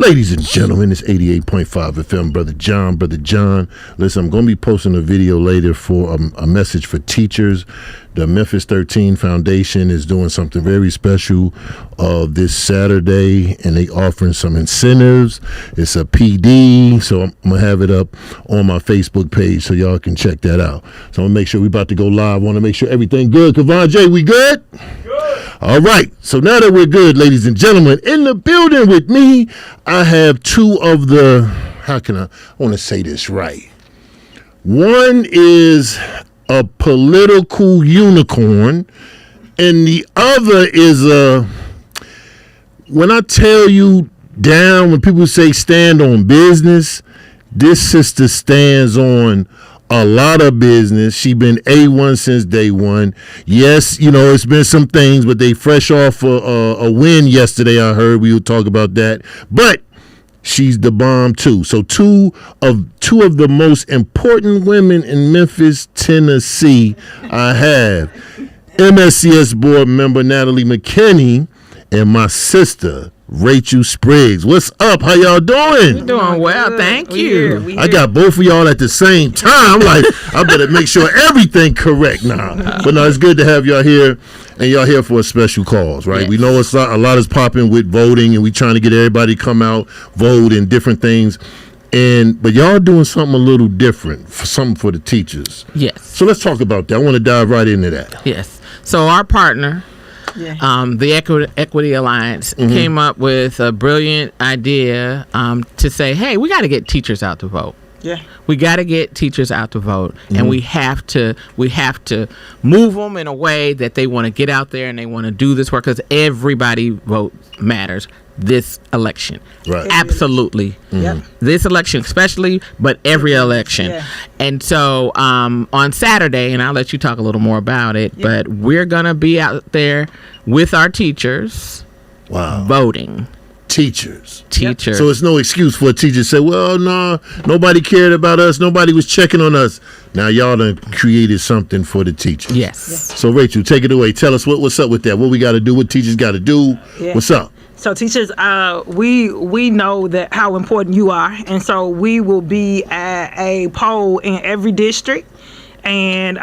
Ladies and gentlemen, it's 88.5 FM, Brother John. Listen, I'm going to be posting a video later for a message for teachers. The Memphis 13 Foundation is doing something very special this Saturday, and they offering some incentives. It's a PD, so I'm going to have it up on my Facebook page so y'all can check that out. So I'm going to make sure we're about to go live. I want to make sure everything good. Kavon J, we good? Good. All right. So now that we're good, ladies and gentlemen, in the building with me, I have two of the, I want to say this right. One is a political unicorn, and the other is when I tell you down, when people say stand on business, this sister stands on a lot of business. She been A1 since day one. Yes, it's been some things, but they fresh off a win yesterday. I heard we would talk about that, but she's the bomb too. So two of the most important women in Memphis, Tennessee, I have Mscs board member Natalie Mckinney and my sister Rachael Spriggs. What's up? How y'all doing? We're doing well, thank you. I got both of y'all at the same time. Like, I better make sure everything correct now. But no, it's good to have y'all here, and y'all here for a special cause, right? Yes. We know a lot is popping with voting, and we trying to get everybody to come out, vote, and different things. But y'all doing something a little different, something for the teachers. Yes. So let's talk about that. I want to dive right into that. Yes. So our partner, the Equity Alliance, came up with a brilliant idea to say, hey, we got to get teachers out to vote. Yeah, we got to get teachers out to vote, and we have to move them in a way that they want to get out there and they want to do this work, because everybody vote matters this election. Right. Absolutely. This election especially, but every election. Yeah. And so on Saturday, and I'll let you talk a little more about it, but we're going to be out there with our teachers voting. Teachers. So it's no excuse for a teacher to say, well, no, nobody cared about us. Nobody was checking on us. Now y'all done created something for the teachers. Yes. So Rachael, take it away. Tell us what's up with that. What we got to do, what teachers got to do. Yeah. What's up? So teachers, we know that how important you are. And so we will be at a poll in every district. And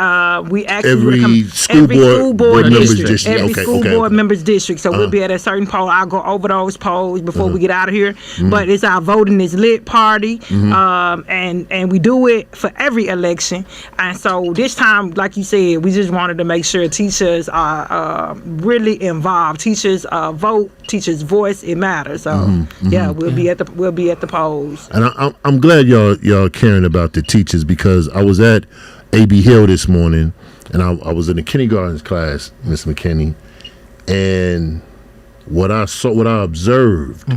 we actually every school board members district. Every school board members district. So we'll be at a certain poll. I'll go over those polls before we get out of here. But it's our Voting is Lit party, and we do it for every election. And so this time, like you said, we just wanted to make sure teachers are really involved. Teachers vote. Teachers' voice, it matters. So we'll be at the polls. And I'm glad y'all caring about the teachers, because I was at A.B. Hill this morning, and I was in the kindergarten class, Miss McKinney, and what I observed,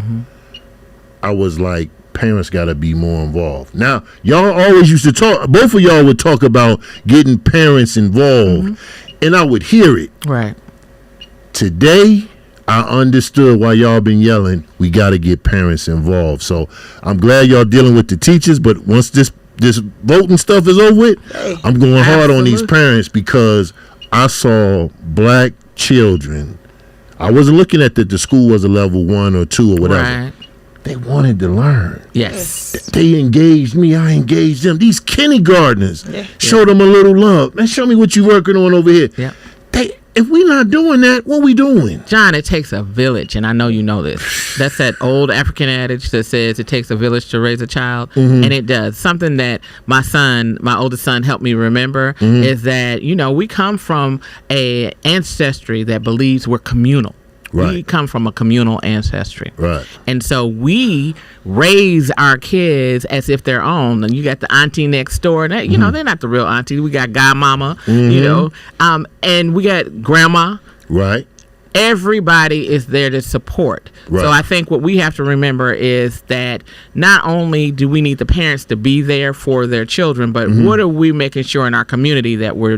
I was like, parents got to be more involved. Now, y'all always used to talk, both of y'all would talk about getting parents involved, and I would hear it. Right. Today, I understood why y'all been yelling, we got to get parents involved. So I'm glad y'all dealing with the teachers, but once this voting stuff is over with, I'm going hard on these parents, because I saw black children. I wasn't looking at that the school was a level 1 or 2 or whatever. Right. They wanted to learn. Yes. They engaged me. I engaged them. These kindergartners showed them a little love. Man, show me what you working on over here. Yeah. If we not doing that, what we doing? John, it takes a village, and I know you know this. That's that old African adage that says it takes a village to raise a child, and it does. Something that my oldest son, helped me remember is that, we come from a ancestry that believes we're communal. Right. We come from a communal ancestry. Right. And so we raise our kids as if they're own. And you got the auntie next door. And they're not the real auntie. We got godmama, and we got grandma. Right. Everybody is there to support. Right. So I think what we have to remember is that not only do we need the parents to be there for their children, but what are we making sure in our community that we're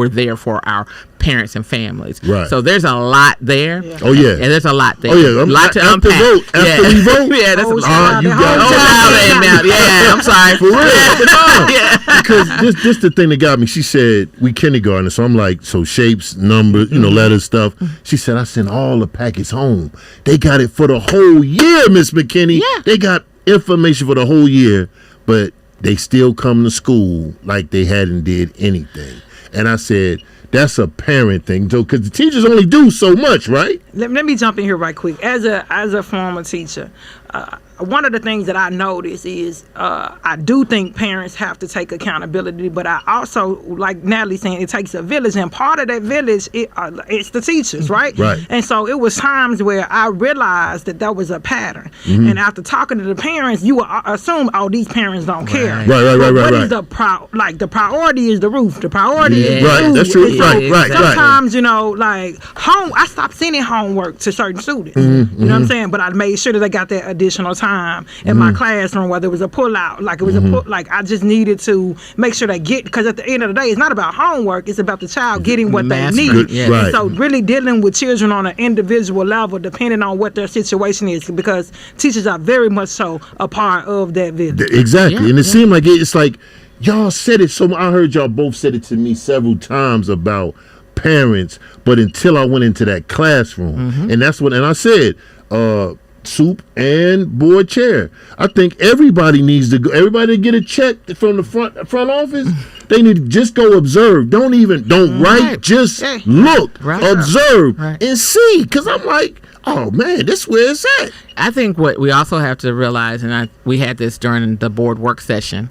there for our parents and families. Right. So there's a lot there. Yeah. Oh yeah. And there's a lot there. Oh yeah. A lot to unpack. After we vote. Yeah, that's a lot. You got yeah, I'm sorry. For real. Yeah. Because this the thing that got me. She said we kindergarten, so I'm like, so shapes, numbers, letters, stuff. She said, I sent all the packets home. They got it for the whole year, Miss McKinney. Yeah. They got information for the whole year, but they still come to school like they hadn't did anything. And I said, that's a parent thing, though, because the teachers only do so much, right? Let me jump in here right quick. As a former teacher, one of the things that I notice is I do think parents have to take accountability, but I also, like Natalie saying, it takes a village, and part of that village, it's the teachers, right? Right. And so it was times where I realized that was a pattern. And after talking to the parents, you would assume, oh, these parents don't care. Right. But what is the priority is the roof. The priority is the right. food. That's true. And so Right. sometimes, you know, like I stopped sending homework to certain students. You know what I'm saying? But I made sure that they got that additional time in my classroom, whether it was a pull-out, like it was I just needed to make sure they get, because at the end of the day, it's not about homework, it's about the child getting what they need. Yeah. And so really dealing with children on an individual level, depending on what their situation is, because teachers are very much so a part of that village. Exactly. And it seemed like it's like, y'all said it so. I heard y'all both said it to me several times about parents, but until I went into that classroom, and that's what. And I said, soup and board chair. I think everybody needs to go. Everybody get a check from the front office. They need to just go observe. Don't write. Just look, observe, and see. Because I'm like, oh man, this where it's at. I think what we also have to realize, and we had this during the board work session.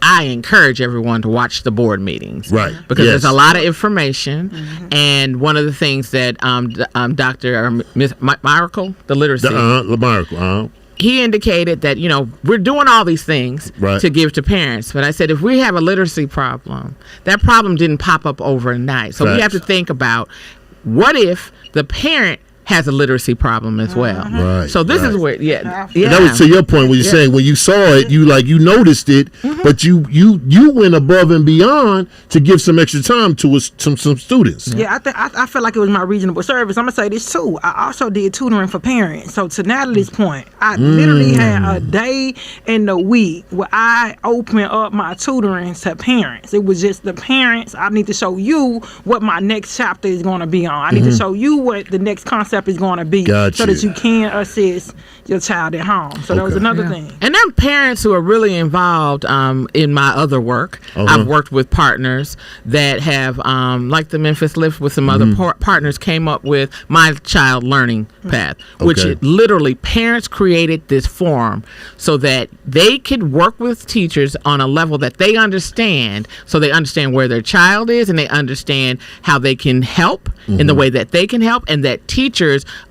I encourage everyone to watch the board meetings, right? Because there's a lot of information, and one of the things that Dr. Miss Miracle, the literacy, he indicated that we're doing all these things to give to parents, but I said if we have a literacy problem, that problem didn't pop up overnight, so we have to think about what if the parent has a literacy problem as well. Right. So this is where, That was to your point when you're saying when you saw it, you noticed it, but you went above and beyond to give some extra time to some students. Yeah, I feel like it was my reasonable service. I'm gonna say this too. I also did tutoring for parents. So to Natalie's point, I literally had a day in the week where I opened up my tutoring to parents. It was just the parents. I need to show you what my next chapter is going to be on. I need to show you what the next concept is going to be, so that you can assist your child at home. So that was another thing. And then parents who are really involved in my other work. I've worked with partners that have, like the Memphis Lift with some other partners, came up with My Child Learning Path, which literally parents created this forum so that they could work with teachers on a level that they understand, so they understand where their child is and they understand how they can help in the way that they can help, and that teachers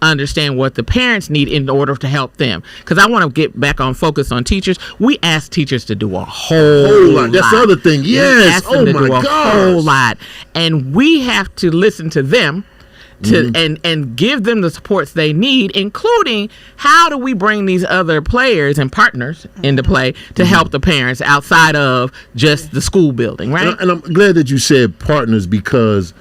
understand what the parents need in order to help them. Because I want to get back on focus on teachers. We ask teachers to do a whole lot. That's the other thing. Yes. Oh my God. A whole lot. And we have to listen to them and give them the supports they need, including how do we bring these other players and partners into play to help the parents outside of just the school building, right? And I'm glad that you said partners, because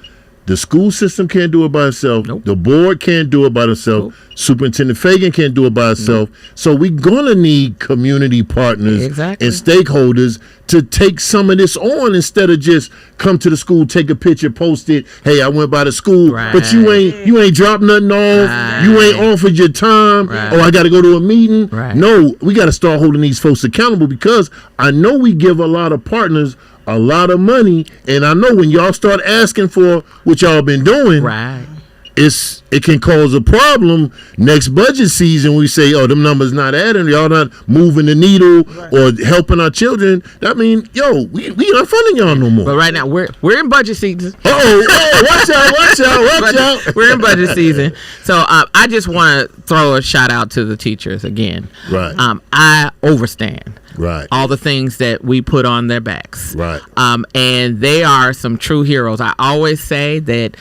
the school system can't do it by itself. The board can't do it by itself. Superintendent Fagan can't do it by itself. So we're going to need community partners and stakeholders to take some of this on, instead of just come to the school, take a picture, post it. Hey, I went by the school, but you ain't dropped nothing off. You ain't offered your time. Oh, I got to go to a meeting. No, we got to start holding these folks accountable, because I know we give a lot of partners a lot of money, and I know when y'all start asking for what y'all been doing, it can cause a problem next budget season. We say, oh, them numbers not adding, y'all not moving the needle or helping our children. That mean, we not funding y'all no more. But right now we're in budget season. Watch out. We're in budget season. So I just want to throw a shout out to the teachers again. I overstand all the things that we put on their backs. And they are some true heroes. I always say that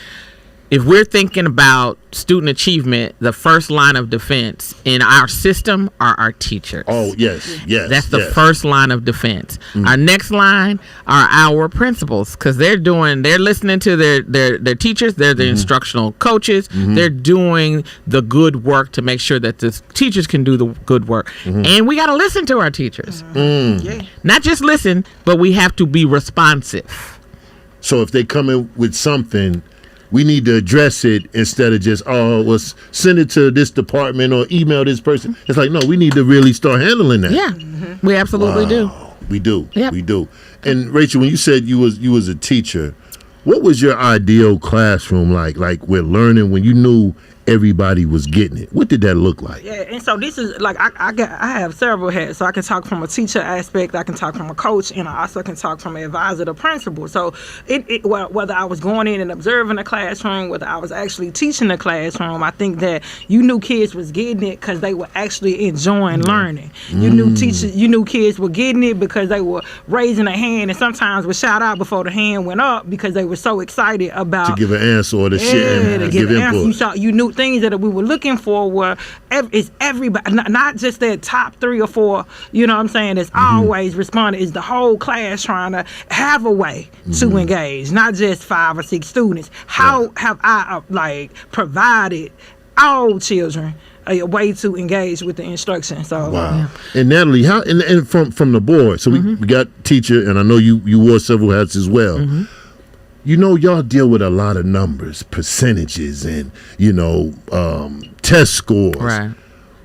if we're thinking about student achievement, the first line of defense in our system are our teachers. Oh, yes. That's the first line of defense. Our next line are our principals, because they're listening to their teachers. They're the instructional coaches. They're doing the good work to make sure that the teachers can do the good work. And we got to listen to our teachers. Not just listen, but we have to be responsive. So if they come in with something, we need to address it instead of just, send it to this department or email this person. It's like, no, we need to really start handling that. Yeah, we absolutely do. We do. Yep. We do. And Rachael, when you said you was a teacher, what was your ideal classroom like? Like with learning, when you knew everybody was getting it, what did that look like? Yeah, and so this is like I have several hats, so I can talk from a teacher aspect, I can talk from a coach, and I also can talk from an advisor to principal. So whether I was going in and observing the classroom, whether I was actually teaching the classroom, I think that you knew kids was getting it because they were actually enjoying learning. You knew kids were getting it because they were raising a hand, and sometimes would shout out before the hand went up because they were so excited about to give an answer or to share and give input. You knew things that we were looking for were is everybody, not just that top 3 or 4, you know what I'm saying, that's always responding. Is the whole class trying to have a way to engage, not just 5 or 6 students. How have I provided all children a way to engage with the instruction? So And Natalie, how and from the board, so we got teacher, and I know you wore several hats as well. You know, y'all deal with a lot of numbers, percentages, and test scores. Right.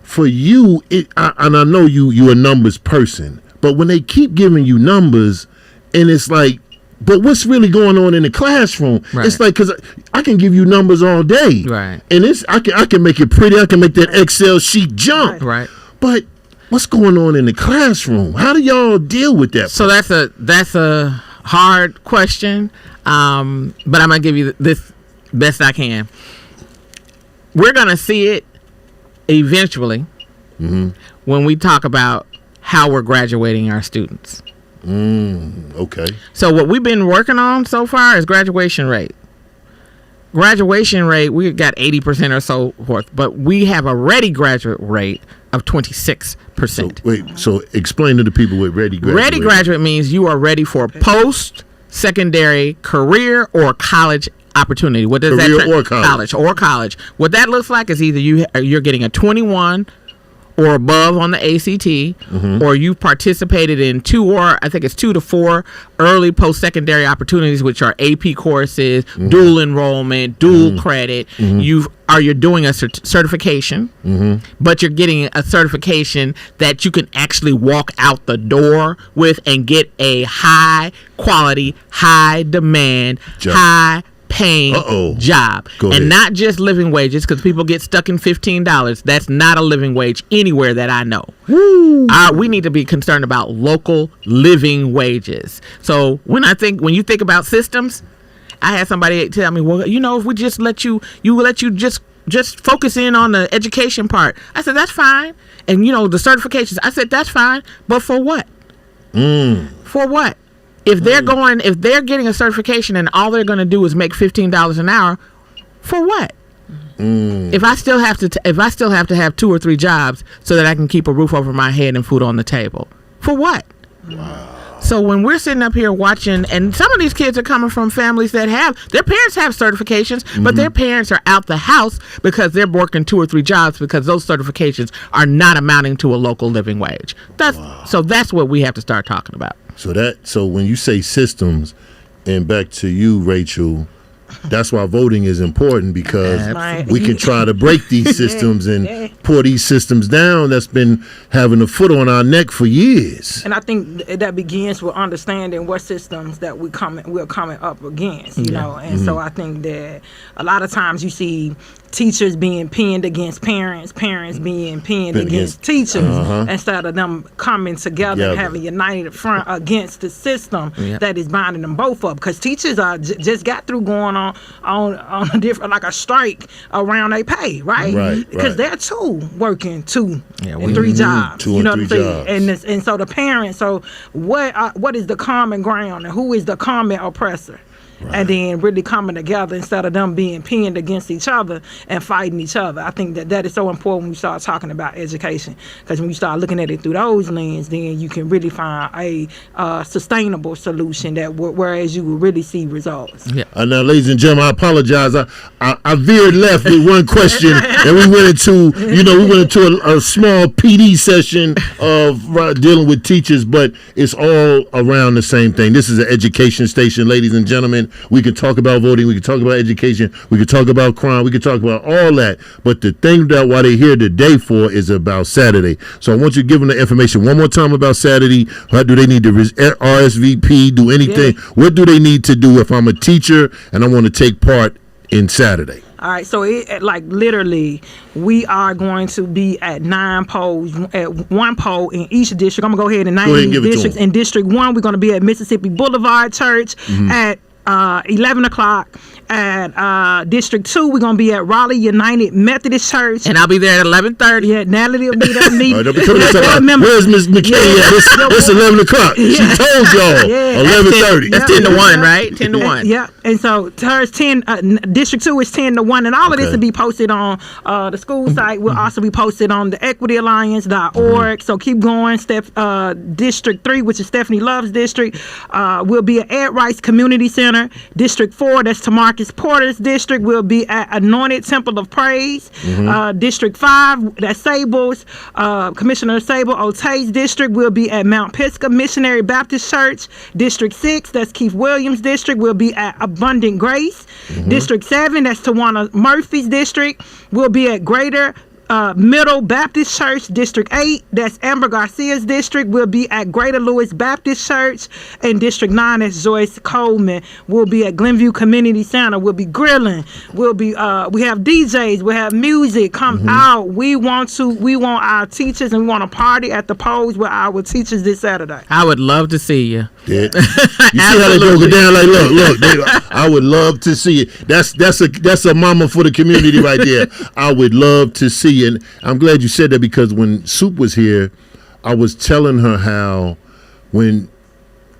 For you, and I know you a numbers person, but when they keep giving you numbers, and it's like, but what's really going on in the classroom? Right. It's like, because I can give you numbers all day, right? And I can make it pretty. I can make that Excel sheet jump, right? But what's going on in the classroom? How do y'all deal with that? So that's a hard question. But I'm gonna give you this best I can. We're gonna see it eventually when we talk about how we're graduating our students. Okay. So what we've been working on so far is graduation rate. Graduation rate, we got 80% or so forth, but we have a ready graduate rate of 26%. So explain to the people what ready graduate. Ready graduate means you are ready for post-secondary career or college opportunity. What does career that or college? College. What that looks like is either you're getting a 21 or above on the ACT, or you've participated in 2 to 4 early post-secondary opportunities, which are AP courses, dual enrollment, dual credit. You're doing a certification, but you're getting a certification that you can actually walk out the door with and get a high quality, high demand, high paying job. And not just living wages, because people get stuck in $15. That's not a living wage anywhere that I know. We need to be concerned about local living wages. So when you think about systems, I had somebody tell me, well, if we just let you just focus in on the education part. I said, that's fine. And the certifications, I said, that's fine. But for what? For what? If they're getting a certification and all they're going to do is make $15 an hour, for what? If I still have to have 2 or 3 jobs so that I can keep a roof over my head and food on the table, for what? Wow. So when we're sitting up here watching, and some of these kids are coming from families that their parents have certifications, but their parents are out the house because they're working 2 or 3 jobs because those certifications are not amounting to a local living wage. So that's what we have to start talking about. So when you say systems, and back to you, Rachael, that's why voting is important, because we can try to break these systems and pour these systems down that's been having a foot on our neck for years. And I think that begins with understanding what systems that we're coming up against, you know. And so I think that a lot of times you see teachers being pinned against parents being pinned against teachers, instead of them coming together and having a united front against the system that is binding them both up. Because teachers are just got through going on a different, like a strike around their pay, right? Because they're working 2 and 3 jobs. 2 and 3 jobs. And so the parents. So what is the common ground, and who is the common oppressor? And then really coming together instead of them being pinned against each other and fighting each other. I think that is so important when you start talking about education, because when you start looking at it through those lenses, then you can really find a sustainable solution that whereas you will really see results. Now, ladies and gentlemen, I apologize. I veered left with one question, and we went into a small PD session of dealing with teachers, but it's all around the same thing. This is an education station, ladies and gentlemen. important. We can talk about voting. We can talk about education. We can talk about crime. We can talk about all that. But the thing that why they're here today for is about Saturday. So I want you to give them the information one more time about Saturday. How do they need to RSVP, do anything? Yeah. What do they need to do if I'm a teacher and I want to take part in Saturday? All right, so literally, we are going to be at 9 polls, at 1 poll in each district. I'm going to go ahead and name these districts. In District 1, we're going to be at Mississippi Boulevard Church at 11 o'clock. At District 2, we're going to be at Raleigh United Methodist Church. And I'll be there at 11:30. Yeah, Natalie will be there. Where's Miss McKinney at? It's 11 o'clock. She told y'all 11:30. That's 10 to 1, right? 10 to 1. Yeah, and so hers 10, District 2 is 10 to 1. And all of this will be posted on the school site. Will also be posted on the equityalliance.org. So keep going. District 3, which is Stephanie Love's district, will be at Ed Rice Community Center. District 4, that's Tamarcus Porter's district, will be at Anointed Temple of Praise. District 5, that's Sable's, Commissioner Sable Otay's district, will be at Mount Pisgah Missionary Baptist Church. District 6, that's Keith Williams' district, will be at Abundant Grace. District 7, that's Tawana Murphy's district, will be at Greater Middle Baptist Church. District 8, that's Amber Garcia's district, will be at Greater Lewis Baptist Church. And District 9, that's Joyce Coleman, will be at Glenview Community Center. We'll be grilling. We'll be we have DJs, we have music. Come out. We want our teachers, and we want to party at the polls with our teachers this Saturday. I would love to see you. Yeah. You see how they broke it down? Like, look, I would love to see it. That's a mama for the community right there. I would love to see. And I'm glad you said that, because when Soup was here, I was telling her how when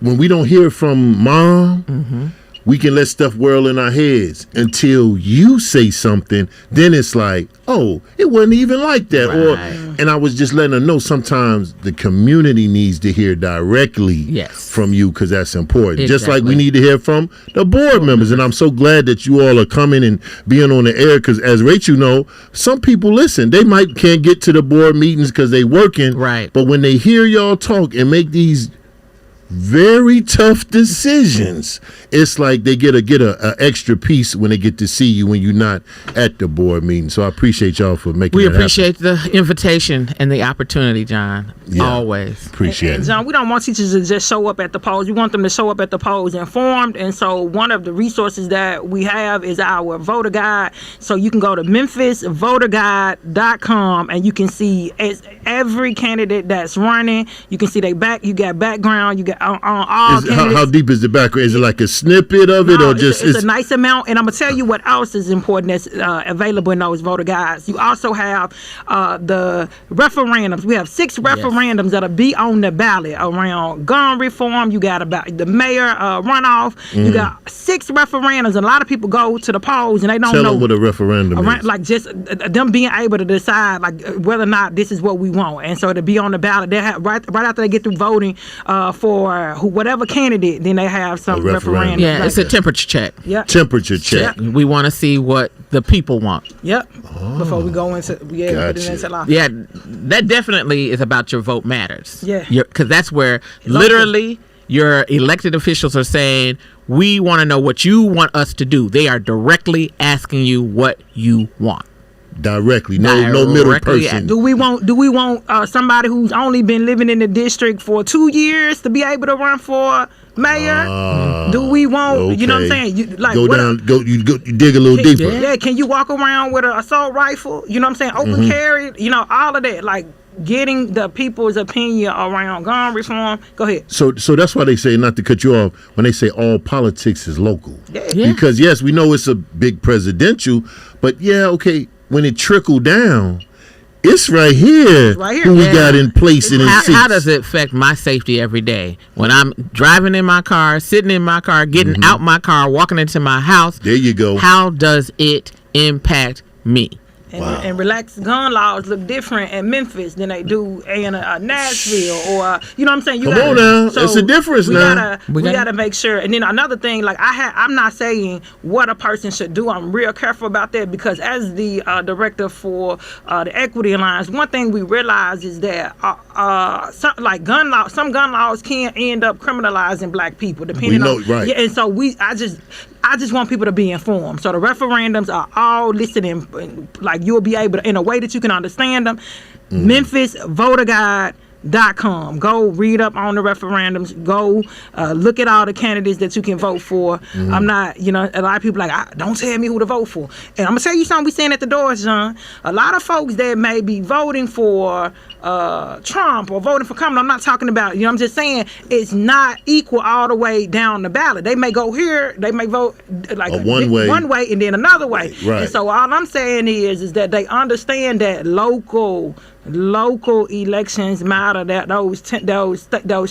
we don't hear from Mom, we can let stuff whirl in our heads until you say something. Then it's like, oh, it wasn't even like that. Right. And I was just letting her know sometimes the community needs to hear directly from you, because that's important. Exactly. Just like we need to hear from the board members. And I'm so glad that you all are coming and being on the air, because as Rachel know, some people listen. They can't get to the board meetings because they working. Right. But when they hear y'all talk and make these very tough decisions, it's like they get a extra piece when they get to see you when you're not at the board meeting. So I appreciate y'all for making we that appreciate happen. The invitation and the opportunity, John. Always appreciate and it. John, we don't want teachers to just show up at the polls. We want them to show up at the polls informed. And so one of the resources that we have is our voter guide. So you can go to memphisvoterguide.com and you can see every candidate that's running. You can see you got background, you got on all candidates. How deep is the background? Is it like a snippet of it, or just it's a nice amount? And I'm gonna tell you what else is important that's available in those voter guides. You also have the referendums. We have 6 referendums that'll be on the ballot around gun reform. You got about the mayor runoff. You got 6 referendums. And a lot of people go to the polls and they don't know. Tell them what a referendum is. Like just them being able to decide like whether or not this is what we want. And so to be on the ballot, they have right after they get through voting for whatever candidate, then they have some referendum. Yeah, it's a temperature check. Yep. Temperature check. We want to see what the people want. Yep. Before we go into gotcha. Yeah, that definitely is about your vote matters. Yeah. Because that's where literally your elected officials are saying, we want to know what you want us to do. They are directly asking you what you want. Directly, no middle person. Do we want somebody who's only been living in the district for 2 years to be able to run for mayor? Do we want, you know what I'm saying? You dig a little deeper. Yeah, can you walk around with an assault rifle? You know what I'm saying? Open carry, all of that. Like getting the people's opinion around gun reform. Go ahead. So that's why they say, not to cut you off, when they say all politics is local. Yeah. Because yes, we know it's a big presidential, but when it trickled down, it's right here who we got in place in seats. How does it affect my safety every day? When I'm driving in my car, sitting in my car, getting out my car, walking into my house. There you go. How does it impact me? And relaxed gun laws look different in Memphis than they do in Nashville or you know what I'm saying. Come on now, it's a difference now. We gotta make sure. And then another thing, like I'm not saying what a person should do. I'm real careful about that because as the director for the Equity Alliance, one thing we realize is that some gun laws can end up criminalizing black people depending on. Right. Yeah, and so I just want people to be informed. So the referendums are all listed in, like you'll be able to, in a way that you can understand them. MemphisVoterGuide.com. Go read up on the referendums. Go look at all the candidates that you can vote for. I'm not, a lot of people don't tell me who to vote for. And I'm going to tell you something we saying at the door, John. A lot of folks that may be voting for Trump or voting for Kamala, I'm not talking about, I'm just saying it's not equal all the way down the ballot. They may go here, they may vote like one way and then another way. Right. And so all I'm saying is that they understand that local elections matter, that those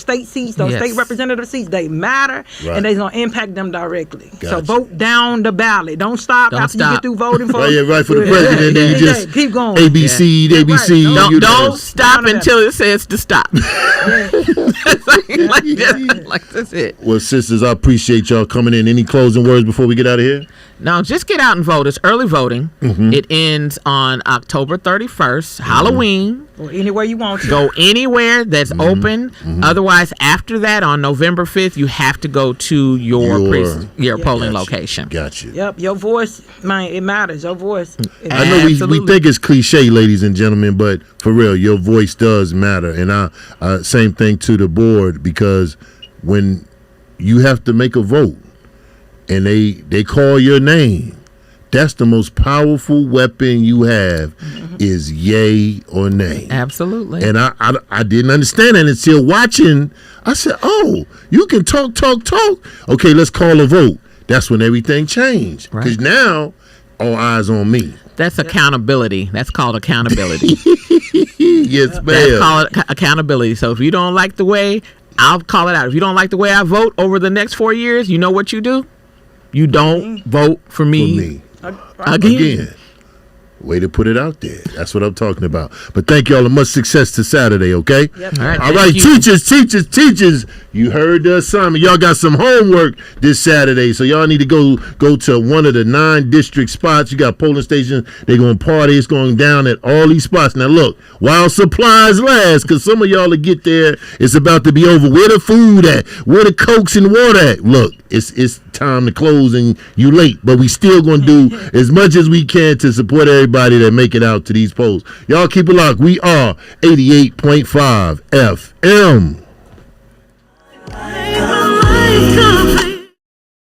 state seats, those state representative seats, they matter, and they're going to impact them directly. Gotcha. So vote down the ballot. Don't stop after you get through voting for for the president. Then you just keep going. ABC. Don't stop until it says to stop. That's it. Well, sisters, I appreciate y'all coming in. Any closing words before we get out of here? No, just get out and vote. It's early voting. It ends on October 31st, Halloween. Or anywhere you want to. Go anywhere that's open. Otherwise, after that, on November 5th, you have to go to your polling location. Gotcha. Yep, your voice, man, it matters. Your voice. I know we think it's cliche, ladies and gentlemen, but for real, your voice does matter. And I same thing to the board, because when you have to make a vote, and they call your name, that's the most powerful weapon you have is yay or nay. Absolutely. And I didn't understand that until watching. I said, oh, you can talk. Okay, let's call a vote. That's when everything changed. Because now, all eyes on me. That's accountability. That's called accountability. Yes, ma'am. That's called accountability. So if you don't like the way, I'll call it out. If you don't like the way I vote over the next 4 years, you know what you do? You don't vote for me. Again. Way to put it out there. That's what I'm talking about. But thank y'all, and much success to Saturday, okay? Yep. All right, teachers. You heard the assignment. Y'all got some homework this Saturday, so y'all need to go to one of the 9 district spots. You got polling stations. They're going to party. It's going down at all these spots. Now, look, while supplies last, because some of y'all will get there, it's about to be over. Where the food at? Where the Cokes and water at? Look, it's time to close, and you late, but we still going to do as much as we can to support everybody that make it out to these polls. Y'all keep it locked. We are 88.5 FM.